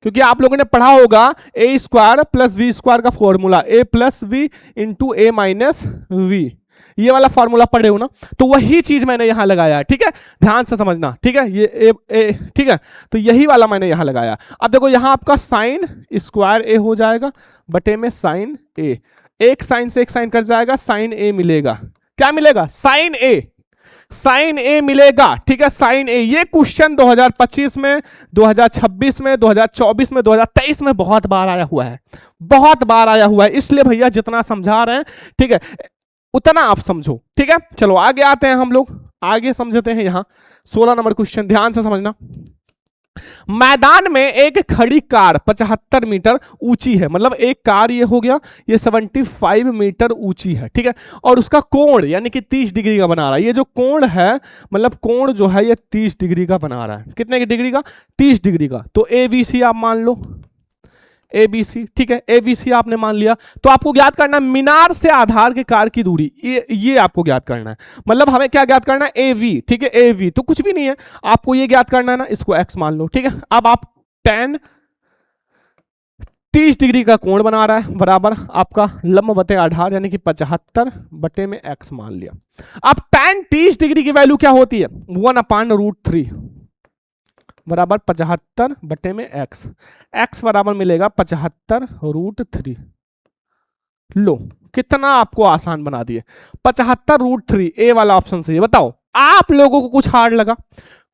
क्योंकि आप लोगों ने पढ़ा होगा a square plus B square का formula, a plus B into a minus B, ये वाला फॉर्मूला पढ़े हो ना, तो वही चीज मैंने यहां लगाया है, ठीक है, ध्यान से समझना, ठीक है। ये ए ठीक है, तो यही वाला मैंने यहां लगाया। अब देखो यहां आपका साइन स्क्वायर ए हो जाएगा बटे में साइन ए, एक साइन से एक साइन कट जाएगा, साइन ए मिलेगा। क्या मिलेगा, साइन ए, साइन ए मिलेगा, ठीक है, साइन ए। ये क्वेश्चन 2025 में, 2026 में, 2024 में, 2023 में बहुत बार आया हुआ है, बहुत बार आया हुआ है, इसलिए भैया जितना समझा रहे हैं, ठीक है, उतना आप समझो, ठीक है। चलो आगे आते हैं हम लोग, आगे समझते हैं। यहां 16 नंबर क्वेश्चन ध्यान से समझना। मैदान में एक खड़ी कार 75 मीटर ऊंची है, मतलब एक कार ये हो गया, ये 75 मीटर ऊंची है, ठीक है, और उसका कोण यानी कि 30 डिग्री का बना रहा है। ये जो कोण है, मतलब कोण जो है ये 30 डिग्री का बना रहा है। कितने की डिग्री का, 30 डिग्री का। तो ABC आप मान लो, ABC, ठीक है, ABC आपने मान लिया। तो आपको ज्ञात करना मीनार से आधार के कार की दूरी, ये आपको ज्ञात करना है। मतलब हमें क्या ज्ञात करना है, AV, ठीक है, AV तो कुछ भी नहीं है, आपको ये ज्ञात करना है ना, इसको x मान लो, ठीक है। अब आप tan 30 डिग्री का कोण बना रहा है, बराबर आपका लंब बटे आधार यानी कि 75 बटे में x मान लिया। अब tan 30 डिग्री की वैल्यू क्या होती है, 1/√3 बराबर 75 बटे में x बराबर मिलेगा 75√3। लो कितना आपको आसान बना दिए, 75√3 ए वाला ऑप्शन सही है। बताओ आप लोगों को कुछ हार्ड लगा,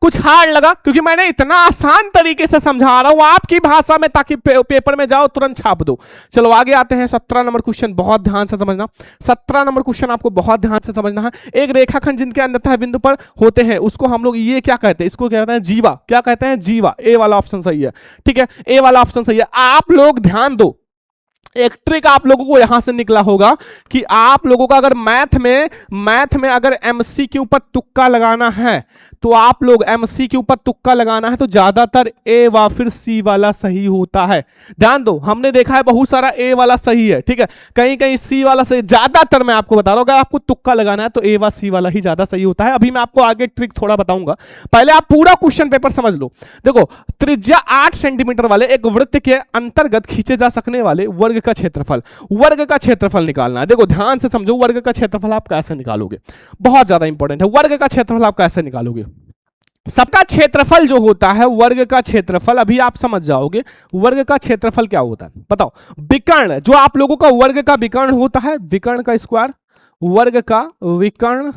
कुछ हार्ड लगा, क्योंकि मैंने इतना आसान तरीके से समझा रहा हूं आपकी भाषा में ताकि पेपर में जाओ तुरंत छाप दो। चलो आगे आते हैं 17 नंबर क्वेश्चन, बहुत ध्यान से समझना। 17 नंबर क्वेश्चन आपको बहुत ध्यान से समझना है। एक रेखाखंड जिनके अंतः बिंदु पर होते हैं उसको हम लोग ये क्या कहते हैं, इसको क्या कहते हैं, जीवा। क्या कहते हैं, जीवा। ए वाला ऑप्शन सही है, ठीक है, ए वाला ऑप्शन सही है। आप लोग ध्यान दो, एक ट्रिक आप लोगों को यहां से निकला होगा कि आप लोगों का अगर मैथ में अगर एमसी के ऊपर तुक्का लगाना है तो आप लोग एमसी के ऊपर तुक्का लगाना है तो ज्यादातर ए व फिर सी वाला सही होता है। ध्यान दो, हमने देखा है बहुत सारा ए वाला सही है, ठीक है, कहीं कहीं सी वाला सही। ज्यादातर मैं आपको बता रहा हूं अगर आपको तुक्का लगाना है तो ए व सी वाला ही ज्यादा सही होता है। अभी मैं आपको आगे ट्रिक थोड़ा बताऊंगा, पहले आप पूरा क्वेश्चन पेपर समझ लो। देखो, त्रिज्या 8 सेंटीमीटर वाले एक वृत्त के अंतर्गत खींचे जा सकने वाले वर्ग का क्षेत्रफल निकालना है। देखो ध्यान से समझो, वर्ग का क्षेत्रफल आप कैसे निकालोगे, बहुत ज्यादा इंपॉर्टेंट है। वर्ग का क्षेत्रफल आप कैसे निकालोगे, सबका क्षेत्रफल जो होता है, वर्ग का क्षेत्रफल अभी आप समझ जाओगे। वर्ग का क्षेत्रफल क्या होता है बताओ, विकर्ण, जो आप लोगों का वर्ग का विकर्ण होता है, विकर्ण का स्क्वायर, वर्ग का विकर्ण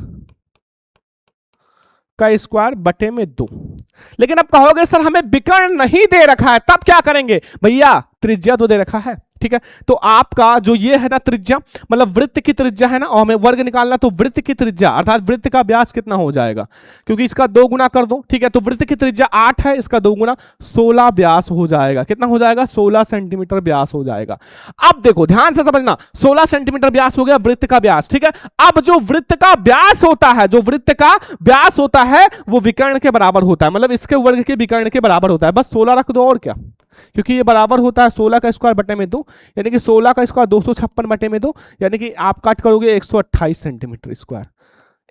का स्क्वायर बटे में 2। लेकिन अब कहोगे सर हमें विकर्ण नहीं दे रखा है, तब क्या करेंगे भैया, त्रिज्या तो दे रखा है, ठीक है, तो आपका जो ये है ना त्रिज्या, मतलब वृत्त की त्रिज्या है ना, और हमें वर्ग निकालना, तो वृत्त की त्रिज्या अर्थात वृत्त का व्यास कितना हो जाएगा, क्योंकि इसका 2 गुना कर दो, ठीक है, तो वृत्त की त्रिज्या 8 है, इसका 2 गुना 16 व्यास हो जाएगा। कितना हो जाएगा, 16 सेंटीमीटर व्यास हो जाएगा। अब देखो ध्यान से समझना, 16 सेंटीमीटर व्यास हो गया वृत्त का व्यास, ठीक है। अब जो वृत्त का व्यास होता है, जो वृत्त का व्यास होता है वो विकर्ण के बराबर होता है, मतलब इसके वर्ग के विकर्ण के बराबर होता है। बस 16 रख दो और क्या, क्योंकि ये बराबर होता है 16 का स्क्वायर बटे में 2, यानी कि 16 का स्क्वायर 256 बटे में 2, यानी कि आप काट करोगे 128 सेंटीमीटर स्क्वायर,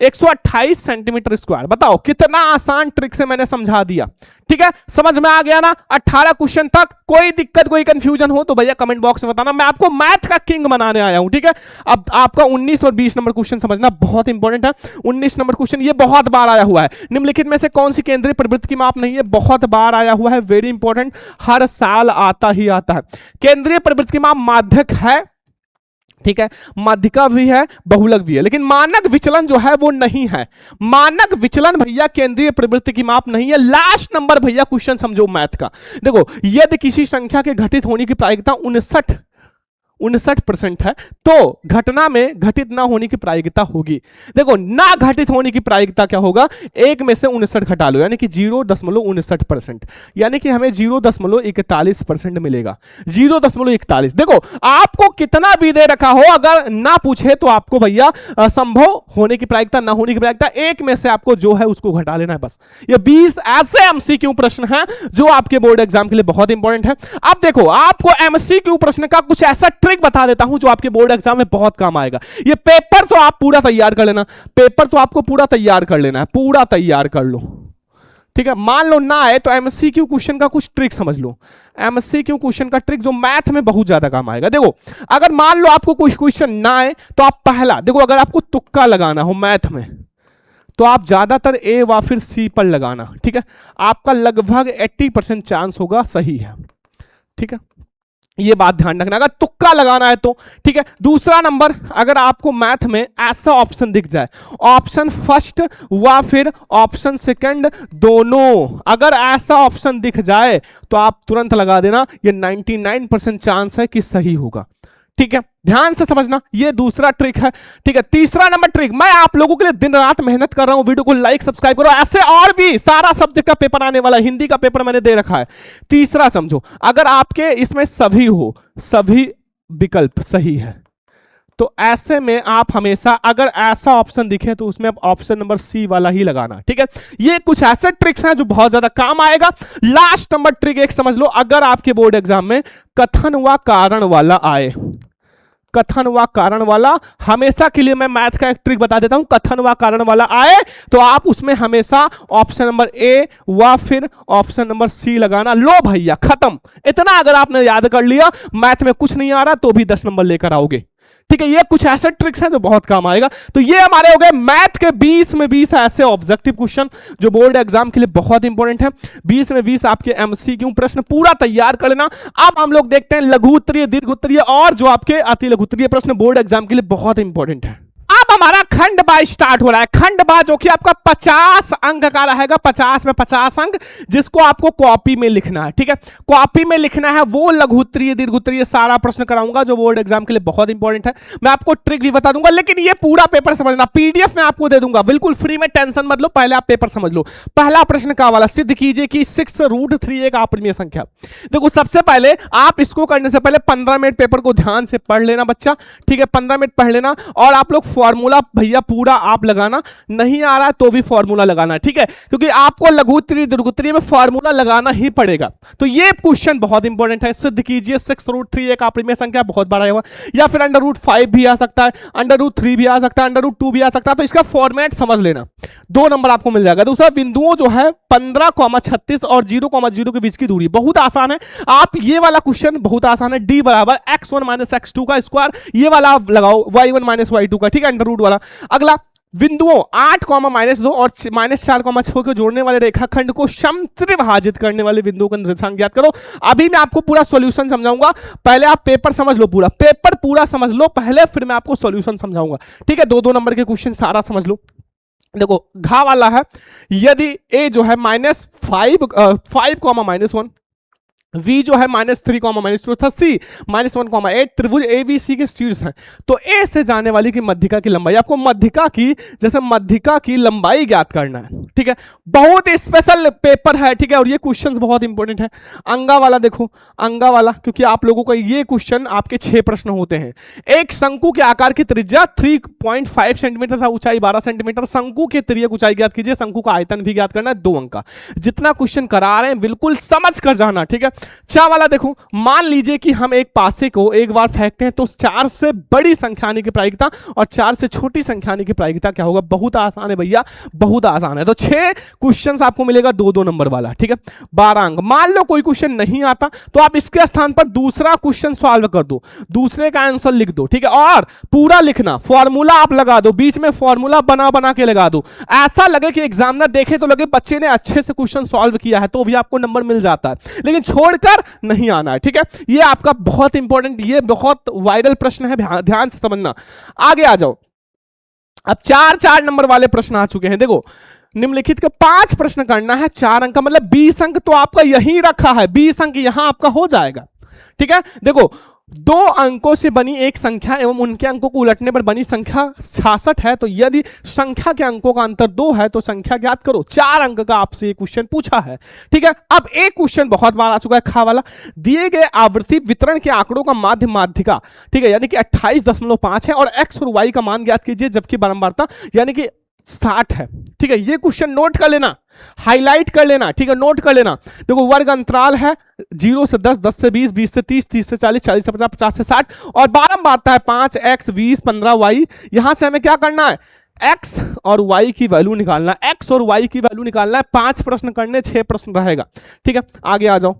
128 सेंटीमीटर स्क्वायर। बताओ कितना आसान ट्रिक से मैंने समझा दिया, ठीक है, समझ में आ गया ना। 18 क्वेश्चन तक कोई दिक्कत कोई कंफ्यूजन हो तो भैया कमेंट बॉक्स में बताना, मैं आपको मैथ का किंग बनाने आया हूं, ठीक है। अब आपका 19 और 20 नंबर क्वेश्चन समझना बहुत इंपॉर्टेंट है। 19 नंबर क्वेश्चन ये बहुत बार आया हुआ है, निम्नलिखित में से कौन सी केंद्रीय प्रवृत्ति की माप नहीं है, बहुत बार आया हुआ है, वेरी इंपॉर्टेंट, हर साल आता ही आता है। केंद्रीय प्रवृत्ति की माप माध्यक है, ठीक है, माध्यिका भी है, बहुलक भी है, लेकिन मानक विचलन जो है वो नहीं है। मानक विचलन भैया केंद्रीय प्रवृत्ति की माप नहीं है। लास्ट नंबर भैया क्वेश्चन समझो मैथ का, देखो यदि किसी संख्या के घटित होने की प्रायिकता 59% है तो घटना में घटित ना होने की प्रायिकता होगी। देखो ना घटित होने की प्रायिकता क्या होगा, 1 में से 59 घटा लो, यानी कि 0.59%, यानी कि हमें 0.41% मिलेगा, 0.41। देखो आपको कितना भी दे रखा हो, अगर ना पूछे तो आपको भैया संभव होने की प्रायिकता, ना होने की प्रायिकता, 1 में से आपको जो है उसको घटा लेना है बस। ये 20 ऐसे एमसीक्यू प्रश्न हैं जो आपके बोर्ड एग्जाम के लिए बहुत इंपॉर्टेंट है। अब देखो आपको एमसीक्यू प्रश्न का कुछ ऐसा ट्रिक बता देता हूं जो आपके बोर्ड एग्जाम में बहुत काम आएगा। ये पेपर तो आप पूरा तैयार कर लेना, पेपर तो आपको पूरा तैयार कर लेना है, पूरा तैयार कर लो, ठीक है। मान लो ना आए तो एमसीक्यू क्वेश्चन का कुछ ट्रिक समझ लो, एमसीक्यू क्वेश्चन का ट्रिक जो मैथ में बहुत ज्यादा काम आएगा। देखो अगर मान लो आपको कुछ क्वेश्चन ना आए तो आप पहला देखो, अगर आपको तुक्का लगाना हो मैथ में तो आप ज्यादातर ए व फिर सी पर लगाना, ठीक है, आपका लगभग 80% चांस होगा सही है, ठीक है, ये बात ध्यान रखना अगर तुक्का लगाना है तो, ठीक है। दूसरा नंबर, अगर आपको मैथ में ऐसा ऑप्शन दिख जाए, ऑप्शन फर्स्ट व फिर ऑप्शन सेकंड दोनों, अगर ऐसा ऑप्शन दिख जाए तो आप तुरंत लगा देना, ये 99% चांस है कि सही होगा, ठीक है, ध्यान से समझना, ये दूसरा ट्रिक है, ठीक है। तीसरा नंबर ट्रिक, मैं आप लोगों के लिए दिन रात मेहनत कर रहा हूं, वीडियो को लाइक सब्सक्राइब करो, ऐसे और भी सारा सब्जेक्ट का पेपर आने वाला है, हिंदी का पेपर मैंने दे रखा है। तीसरा समझो, अगर आपके इसमें सभी हो, सभी विकल्प सही है तो ऐसे में आप हमेशा अगर ऐसा ऑप्शन दिखे तो उसमें आप ऑप्शन नंबर सी वाला ही लगाना, ठीक है। ये कुछ ऐसे ट्रिक्स हैं जो बहुत ज्यादा काम आएगा। लास्ट नंबर ट्रिक एक समझ लो, अगर आपके बोर्ड एग्जाम में कथन व कारण वाला आए, कथन व कारण वाला। हमेशा के लिए मैं मैथ का एक ट्रिक बता देता हूं, कथन व कारण वाला आए तो आप उसमें हमेशा ऑप्शन नंबर ए व फिर ऑप्शन नंबर सी लगाना। लो भैया खत्म, इतना अगर आपने याद कर लिया, मैथ में कुछ नहीं आ रहा तो भी 10 नंबर लेकर आओगे। ठीक है, ये कुछ ऐसे ट्रिक्स हैं जो बहुत काम आएगा। तो ये हमारे हो गए मैथ के 20 में 20 ऐसे ऑब्जेक्टिव क्वेश्चन जो बोर्ड एग्जाम के लिए बहुत इंपॉर्टेंट है। 20 में 20 आपके एमसीक्यू प्रश्न पूरा तैयार कर लेना। अब हम लोग देखते हैं लघु उत्तरीय, दीर्घ उत्तरीय और जो आपके अति लघु उत्तरीय प्रश्न बोर्ड एग्जाम के लिए बहुत इंपॉर्टेंट है। अब हमारा खंड बा स्टार्ट हो रहा है। खंड बा जो कि आपका 50 अंक का रहेगा, 50 में 50 अंक, जिसको आपको कॉपी में लिखना है। ठीक है, कॉपी में लिखना है। वो लघु उत्तरीय, दीर्घ उत्तरीय सारा प्रश्न कराऊंगा जो बोर्ड एग्जाम के लिए बहुत इंपॉर्टेंट है। मैं आपको ट्रिक भी बता दूंगा, लेकिन ये पूरा पेपर समझना, पीडीएफ में आपको दे दूंगा बिल्कुल फ्री में, टेंशन मत लो, पहले आप पेपर समझ लो। पहला प्रश्न का वाला, सिद्ध कीजिए कि 6√3 एक अपरिमेय संख्या। देखो सबसे पहले आप इसको करने से पहले 15 मिनट पेपर को ध्यान से पढ़ लेना बच्चा। ठीक है, 15 मिनट पढ़ लेना और आप लोग फॉर्मूला भैया पूरा आप लगाना, नहीं आ रहा है तो भी फॉर्मूला लगाना। ठीक है, क्योंकि आपको लघु उत्तरीय, दीर्घ उत्तरीय में फॉर्मूला लगाना ही पड़ेगा। तो ये क्वेश्चन बहुत इंपॉर्टेंट है। सिद्ध कीजिए 6√3 एक अपरिमेय संख्या, बहुत बड़ा है, या फिर √5 भी आ सकता है, √3 भी आ सकता है, √2 भी आ सकता है। तो इसका फॉर्मेट समझ लेना, 2 नंबर आपको मिल जाएगा। दूसरा, बिंदुओं जो है 15,36 और 0,0 के बीच की दूरी, बहुत आसान है। आप ये वाला क्वेश्चन बहुत आसान है, d बराबर x1 - x2 का स्क्वायर, ये वाला आप लगाओ y1 - y2 का। ठीक है, अंडर रूट वाला। अगला, बिंदुओं 8,-2 और -4,6 को जोड़ने वाले रेखाखंड को समत्रिभाजित करने वाले बिंदुओं का निर्देशांक ज्ञात करो। अभी मैं आपको पूरा सॉल्यूशन समझाऊंगा, पहले आप पेपर समझ लो, पूरा पेपर पूरा समझ लो पहले, फिर मैं आपको सॉल्यूशन समझाऊंगा। ठीक है, 2-2 नंबर के क्वेश्चन सारा समझ लो। देखो घा वाला है, यदि a जो है -5,1, V जो है -3, -2 तथा C -1,8 त्रिभुज ABC के शीर्ष हैं, तो A से जाने वाली की मध्यिका की लंबाई, आपको मध्यिका की, जैसे मध्यिका की लंबाई ज्ञात करना है। ठीक है, बहुत स्पेशल पेपर है। ठीक है, और ये क्वेश्चंस बहुत इंपॉर्टेंट है। अंगा वाला देखो, अंगा वाला, क्योंकि आप लोगों का ये क्वेश्चन आपके 6 प्रश्न होते हैं। एक शंकु के आकार की त्रिज्या 3.5 सेंटीमीटर तथा ऊंचाई 12 सेंटीमीटर, शंकु के तिर्यक ऊंचाई ज्ञात कीजिए, शंकु का आयतन भी ज्ञात करना है, 2 अंक का। जितना क्वेश्चन करा रहे हैं बिल्कुल समझ कर जाना। ठीक है, चा वाला देखो, मान लीजिए कि हम एक पासे को एक बार फेंकते हैं तो 4 से बड़ी संख्या आने की प्रायिकता और 4 से छोटी संख्या आने की प्रायिकता क्या होगा। बहुत आसान है भैया, बहुत आसान है। तो 6 क्वेश्चंस आपको मिलेगा 2-2 नंबर वाला। ठीक है, 12 अंक। मान लो कोई क्वेश्चन नहीं आता तो आप इसके स्थान पर दूसरा क्वेश्चन सॉल्व कर दो, दूसरे का आंसर लिख दो। ठीक है, और पूरा लिखना, फॉर्मूला आप लगा दो, बीच में फॉर्मूला बना बना के लगा दो। ऐसा लगे कि एग्जामिनर देखे तो लगे बच्चे ने अच्छे से क्वेश्चन सॉल्व किया है, तो भी आपको नंबर मिल जाता है, लेकिन छोड़कर नहीं आना है। ठीक है, ये आपका बहुत इंपॉर्टेंट, ये बहुत वायरल प्रश्न है, ध्यान से समझना। आगे आ जाओ, अब 4-4 नंबर वाले प्रश्न आ चुके हैं। देखो निम्नलिखित के 5 प्रश्न करना है, 4 अंक का मतलब 20 अंक तो आपका यहीं रखा है, 20 अंक यहां आपका हो जाएगा। ठीक है, देखो 2 अंकों से बनी एक संख्या एवं उनके अंकों को उलटने पर बनी संख्या 66 है, तो यदि संख्या के अंकों का अंतर 2 है तो संख्या ज्ञात करो। 4 अंक का आपसे एक क्वेश्चन पूछा है। ठीक है, अब एक क्वेश्चन बहुत बार आ चुका है, खा वाला, दिए गए आवृत्ति वितरण के आंकड़ों का माध्य माध्यिका, ठीक है, यानी कि 28.5 है और x और y का मान ज्ञात कीजिए, जबकि बारंबारता यानी कि 60 है। ठीक है, ये क्वेश्चन नोट कर लेना, हाईलाइट कर लेना। ठीक है, नोट कर लेना। देखो वर्ग अंतराल है 0 से 10, 10 से 20, 20 से 30, 30 से 40, 40 से 50, 50 से 60 और बारंबारता है 5x 20 15y। यहां से हमें क्या करना है, x और y की वैल्यू निकालना, x और y की वैल्यू निकालना है। 5 प्रश्न करने, 6 प्रश्न रहेगा। ठीक है, आगे आ जाओ।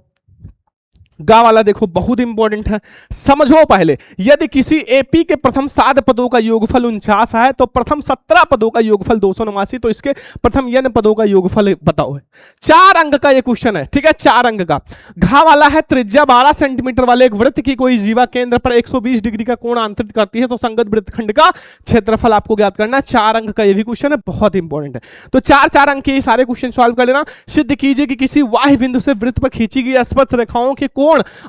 गा वाला देखो बहुत इंपॉर्टेंट है, समझो पहले। यदि किसी एपी के प्रथम 7 पदों का योगफल 49 है तो प्रथम 17 पदों का योगफल 289, तो इसके प्रथम n पदों का योगफल बताओ। 4 अंक का ये क्वेश्चन है। ठीक है, 4 अंक का। घा वाला है, त्रिज्या 12 सेंटीमीटर वाले एक वृत्त की कोई जीवा केंद्र पर 120 डिग्री का कोण आंतरित करती है, तो संगत वृत्तखंड का क्षेत्रफल आपको ज्ञात करना है। 4 अंक का ये भी क्वेश्चन है, बहुत इंपॉर्टेंट है। तो 4-4 अंक के सारे क्वेश्चन सॉल्व कर लेना। सिद्ध कीजिए कि किसी वाह्य बिंदु से वृत्त पर खींची गई स्पर्श रेखाओं के कोण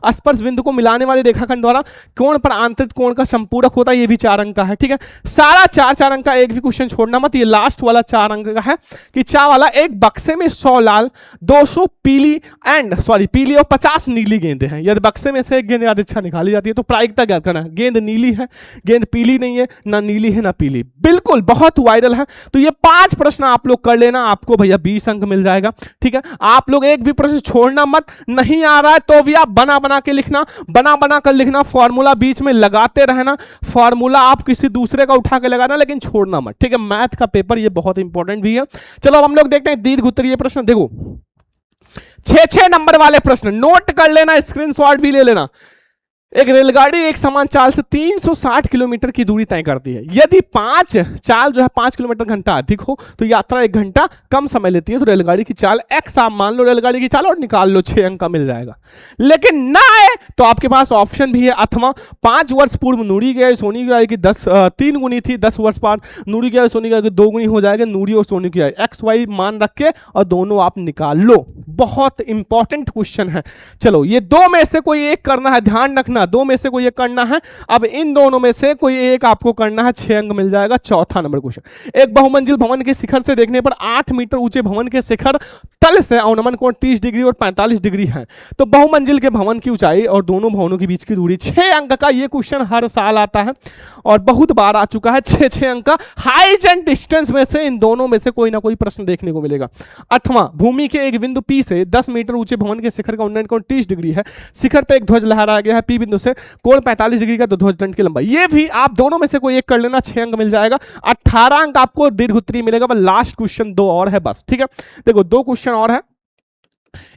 स्पर्श बिंदु को मिलाने वाले रेखाखंड द्वारा कोण पर आंतरिक कोण का संपूरक होता है। ये भी 4 अंक का है। ठीक है, सारा 4-4 अंक का, एक भी क्वेश्चन छोड़ना मत। ये लास्ट वाला 4 अंक का है कि चा वाला, एक बक्से में 100 लाल 200 पीली और 50 नीली गेंदें हैं। यदि बक्से में से एक गेंद याद इच्छा निकाली जाती है तो प्रायिकता ज्ञात करना है। गेंद नीली है, गेंद पीली नहीं है, ना नीली है ना पीली, बिल्कुल बहुत वायरल है। तो ये 5 प्रश्न आप लोग कर लेना, आपको भैया 20 अंक मिल जाएगा। ठीक है, आप लोग एक भी प्रश्न छोड़ना मत, नहीं आ रहा है तो भी आप बना बना के लिखना, बना बना कर लिखना, फॉर्मूला बीच में लगाते रहना, फॉर्मूला आप किसी दूसरे का उठा के लगाना लेकिन छोड़ना मत, ठीक है। मैथ का पेपर ये बहुत इंपॉर्टेंट भी है। चलो अब हम लोग देखते हैं दीर्घ उत्तरीय प्रश्न। देखो 6 नंबर वाले प्रश्न नोट कर लेना, स्क्रीनशॉट भी ले लेना। एक रेलगाड़ी एक समान चाल से 360 किलोमीटर की दूरी तय करती है। यदि चाल जो है 5 किलोमीटर घंटा अधिक हो तो यात्रा 1 घंटा कम समय लेती है। तो रेलगाड़ी की चाल x आप मान लो रेलगाड़ी की चाल और निकाल लो, 6 अंक का मिल जाएगा। लेकिन ना है तो आपके पास ऑप्शन भी है, अथवा 5 वर्ष पूर्व नूरी गया सोनी की आय की 3 गुनी थी, 10 वर्ष बाद नूरी की आय सोनी की आय की 2 गुनी हो जाएगा। नूरी और सोनी की आय XY मान रख के और दोनों आप निकाल लो। बहुत इंपॉर्टेंट क्वेश्चन है। चलो ये दो में से कोई एक करना है, ध्यान रखना, दो में से कोई एक करना है। अब इन दोनों में से कोई एक आपको करना है, 6 अंक मिल जाएगा। चौथा नंबर क्वेश्चन, एक बहुमंजिल भवन के शिखर से देखने पर 8 मीटर ऊंचे भवन के शिखर तल से अवनमन कोण 30 डिग्री और 45 डिग्री है। तो बहुमंजिल के भवन की ऊंचाई और दोनों भवनों के बीच की दूरी। 6 अंक का ये क्वेश्चन हर साल आता है और बहुत बार आ चुका है। 6 अंक का हाइट एंड डिस्टेंस में से इन दोनों में से कोई ना कोई प्रश्न देखने को मिलेगा। 8वां, भूमि के एक बिंदु P से 10 मीटर ऊंचे भवन के शिखर का उन्नयन कोण 30 डिग्री है। शिखर पे एक ध्वज लहराया गया है। P बिंदु से कोण 45 डिग्री का, तो ध्वज दंड की लंबाई। ये भी आप दोनों में से कोई एक कर लेना, 6 अंक मिल जाएगा। 18 अंक आपको दीर्घ उत्तरीय मिलेगा। लास्ट क्वेश्चन 2 और है बस, ठीक है। देखो 2 क्वेश्चन और है।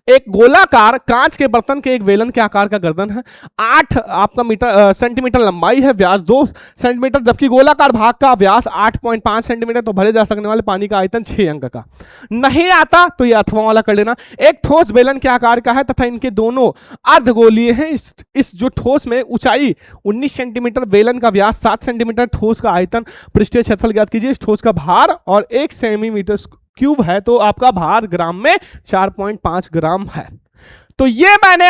एक गोलाकार कांच के बर्तन के एक वेलन के आकार का गर्दन है, 8 आपका सेंटीमीटर लंबाई है, व्यास 2 सेंटीमीटर, जबकि गोलाकार भाग का व्यास 8.5 सेंटीमीटर। तो भरे जा सकने वाले पानी का आयतन 6 अंक का। नहीं आता तो ये अथवा वाला कर लेना। एक ठोस बेलन के आकार का है तथा इनके दोनों अर्धगोलीय हैं। इस जो ठोस में ऊंचाई 19 सेंटीमीटर, बेलन का व्यास 7 सेंटीमीटर, ठोस का आयतन पृष्ठीय क्षेत्रफल ज्ञात कीजिए। इस ठोस का भार और 1 सेंटीमीटर क्यूब है, तो आपका भार ग्राम में 4.5 ग्राम है। तो ये मैंने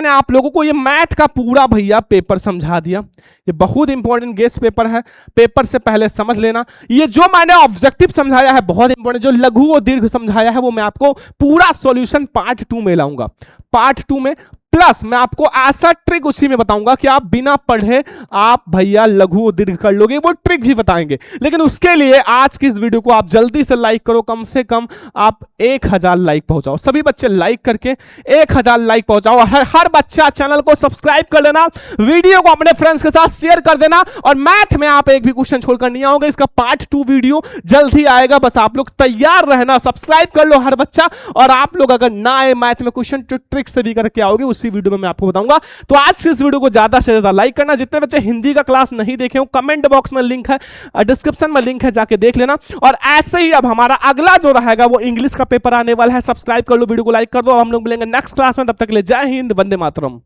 आप लोगों को ये मैथ का पूरा भैया पेपर समझा दिया। ये बहुत इंपॉर्टेंट गेस्ट पेपर है, पेपर से पहले समझ लेना। ये जो मैंने ऑब्जेक्टिव समझाया है बहुत इंपॉर्टेंट, जो लघु और दीर्घ समझाया है वो मैं आपको पूरा सॉल्यूशन पार्ट 2 में लाऊंगा। पार्ट 2 में प्लस मैं आपको ऐसा ट्रिक उसी में बताऊंगा कि आप बिना पढ़े आप भैया लघु और दीर्घ कर लोगे, वो ट्रिक भी बताएंगे। लेकिन उसके लिए आज की इस वीडियो को आप जल्दी से लाइक करो, कम से कम आप 1000 लाइक पहुंचाओ। सभी बच्चे लाइक करके 1000 लाइक पहुंचाओ। हर बच्चा चैनल को सब्सक्राइब कर लेना, वीडियो को अपने फ्रेंड्स के साथ शेयर कर देना। और मैथ में आप एक भी क्वेश्चन छोड़कर नहीं आओगे, इसका पार्ट 2 वीडियो जल्द ही आएगा। बस आप लोग तैयार रहना, सब्सक्राइब कर लो हर बच्चा। और आप लोग अगर ना आए मैथ में क्वेश्चन तो ट्रिक से भी करके आओगे, उसी वीडियो में मैं आपको बताऊंगा। तो आज की इस वीडियो को ज्यादा से ज्यादा लाइक करना। जितने बच्चे हिंदी का क्लास नहीं देखे हो, कमेंट बॉक्स में लिंक है, डिस्क्रिप्शन में लिंक है, जाके देख लेना। और ऐसे ही अब हमारा अगला जो रहेगा वो इंग्लिश का पेपर आने वाला है। सब्सक्राइब कर लो, वीडियो को लाइक कर दो। हम लोग मिलेंगे नेक्स्ट क्लास में, तब तक के लिए जय हिंद, वंदे मातरम।